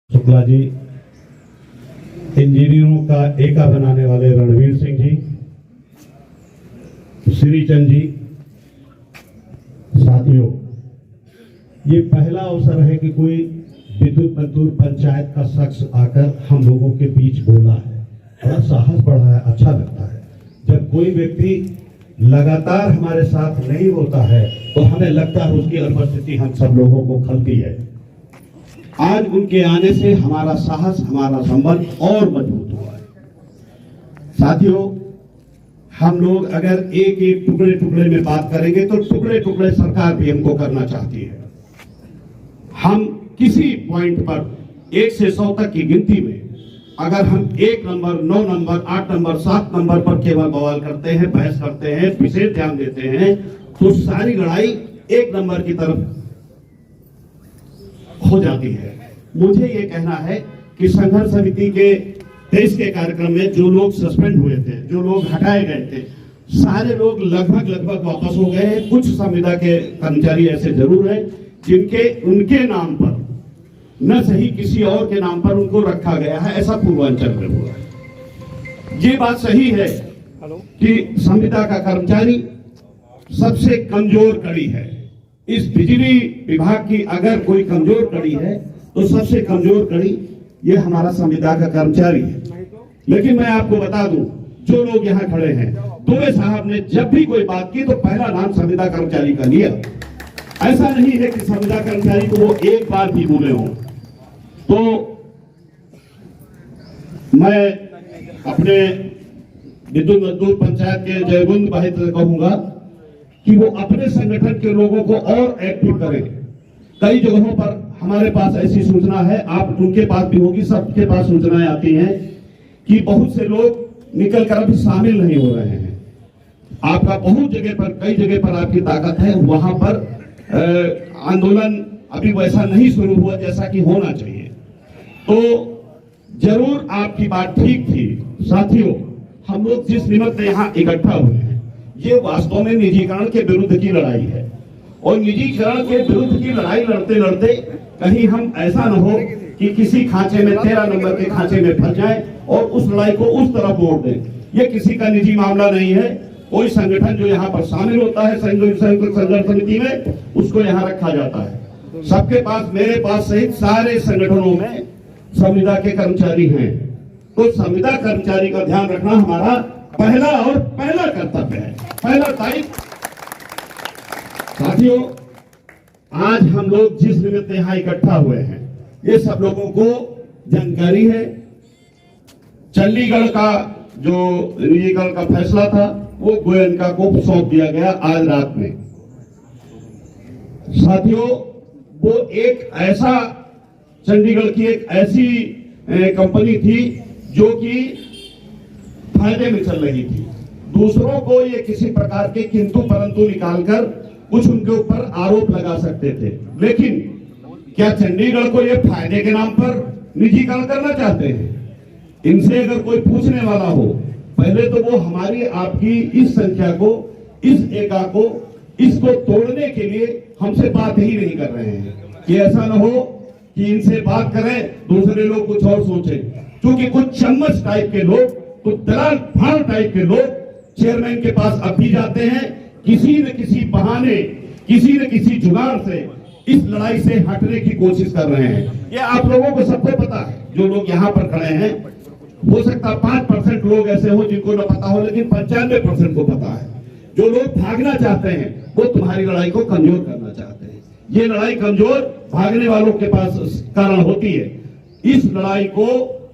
शुक्ला जी, इंजीनियरों का एका बनाने वाले रणवीर सिंह जी, श्रीचंद जी, साथियों, ये पहला अवसर है कि कोई विद्युत मजदूर पंचायत का शख्स आकर हम लोगों के बीच बोला है। बड़ा साहस बढ़ा है, अच्छा लगता है। जब कोई व्यक्ति लगातार हमारे साथ नहीं होता है तो हमें लगता है उसकी अनुपस्थिति हम सब लोगों को खलती है। आज उनके आने से हमारा साहस, हमारा संबंध और मजबूत हुआ है। साथियों, हम लोग अगर एक एक टुकड़े टुकड़े में बात करेंगे तो टुकड़े टुकड़े सरकार भी हमको करना चाहती है। हम किसी पॉइंट पर 1 से 100 तक की गिनती में अगर हम 1 नंबर, 9 नंबर, 8 नंबर, 7 नंबर पर केवल बवाल करते हैं, बहस करते हैं, विशेष ध्यान देते हैं, तो सारी लड़ाई 1 नंबर की तरफ हो जाती है। मुझे ये कहना है कि संघर्ष समिति के 23 के कार्यक्रम में जो लोग सस्पेंड हुए थे, जो लोग हटाए गए थे, सारे लोग लगभग वापस हो गए हैं। कुछ संविदा के कर्मचारी ऐसे जरूर हैं जिनके उनके नाम पर न सही किसी और के नाम पर उनको रखा गया है। ऐसा पूर्वांचल में हुआ है। ये बात सही है कि संविदा का कर्मचारी सबसे कमजोर कड़ी है। इस बिजली विभाग की अगर कोई कमजोर कड़ी है तो सबसे कमजोर कड़ी ये हमारा संविदा का कर्मचारी है। लेकिन मैं आपको बता दूं, जो लोग यहाँ खड़े हैं, दुबे साहब ने जब भी कोई बात की तो पहला नाम संविदा कर्मचारी का लिया। ऐसा नहीं है कि संविदा कर्मचारी को वो एक बार भी बोले हों। तो मैं अपने विद्युत मजदूर पंचायत के जयगुंद भाई से कहूंगा कि वो अपने संगठन के लोगों को और एक्टिव करें। कई जगहों पर हमारे पास ऐसी सूचना है, आप उनके पास भी होगी, सबके पास सूचनाएं आती हैं कि बहुत से लोग निकल कर अभी शामिल नहीं हो रहे हैं। आपका बहुत जगह पर, कई जगह पर आपकी ताकत है, वहां पर आंदोलन अभी वैसा नहीं शुरू हुआ जैसा कि होना चाहिए। तो जरूर आपकी बात ठीक थी। साथियों, हम लोग जिस निमित्त यहाँ इकट्ठा हुए हैं, ये वास्तव में निजीकरण के विरुद्ध की लड़ाई है। और निजीकरण के विरुद्ध की लड़ाई लड़ते लड़ते कहीं हम ऐसा न हो कि किसी खांचे में, 13 नंबर के खांचे में फंस जाए और उस लड़ाई को उस तरफ मोड़ दें। ये किसी का निजी मामला नहीं है। कोई संगठन जो यहाँ पर शामिल होता है संघर्ष समिति में, उसको यहाँ रखा जाता है। सबके पास, मेरे पास सहित सारे संगठनों में संविदा के कर्मचारी हैं। तो संविदा कर्मचारी का ध्यान रखना हमारा पहला कर्तव्य है, पहला दायित्व। साथियों, आज हम लोग जिस निमित्त यहाँ इकट्ठा हुए हैं, ये सब लोगों को जानकारी है। चंडीगढ़ का जो निजीकरण का फैसला था वो गोयनका को सौंप दिया गया आज रात में। साथियों, वो एक ऐसा, चंडीगढ़ की एक ऐसी कंपनी थी जो कि फायदे में चल रही थी। दूसरों को ये किसी प्रकार के किंतु परंतु निकालकर कुछ उनके ऊपर आरोप लगा सकते थे। लेकिन क्या चंडीगढ़ को ये फायदे के नाम पर निजीकरण करना चाहते हैं? इनसे अगर कोई पूछने वाला हो, पहले तो वो हमारी आपकी इस संख्या को, इस एका को, इसको तोड़ने के लिए हमसे बात ही नहीं कर रहे हैं। कि ऐसा न हो कि इनसे बात करें, दूसरे लोग कुछ और सोचें। क्योंकि कुछ चम्मच टाइप के लोग, कुछ दलाल फाड़ टाइप के लोग चेयरमैन के पास अब भी जाते हैं, किसी न किसी बहाने, किसी न किसी जुगाड़ से इस लड़ाई से हटने की कोशिश कर रहे हैं। ये आप लोगों को सबको पता है। जो लोग यहाँ पर खड़े हैं, हो सकता है 5% लोग ऐसे हो जिनको न पता हो, लेकिन 95% को पता है। जो लोग भागना चाहते हैं वो तुम्हारी लड़ाई को कमजोर करना चाहते हैं। ये लड़ाई कमजोर भागने वालों के पास कारण होती है। इस लड़ाई को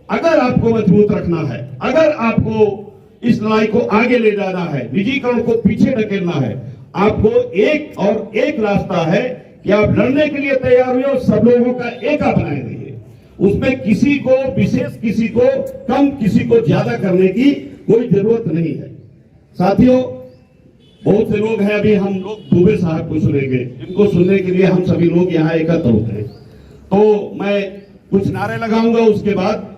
अगर आपको मजबूत रखना है, अगर आपको इस लड़ाई को आगे ले जाना है, निजीकरण को पीछे धकेलना है, आपको एक रास्ता है कि आप लड़ने के लिए तैयार हुए और सब लोगों का एका बनाए रहिए। उसमें किसी को विशेष, किसी को कम, किसी को ज्यादा करने की कोई जरूरत नहीं है। साथियों, बहुत से लोग हैं, अभी हम लोग दुबे साहब को सुनेंगे, जिनको सुनने के लिए हम सभी लोग यहाँ एकत्र होते हैं। तो मैं कुछ नारे लगाऊंगा, उसके बाद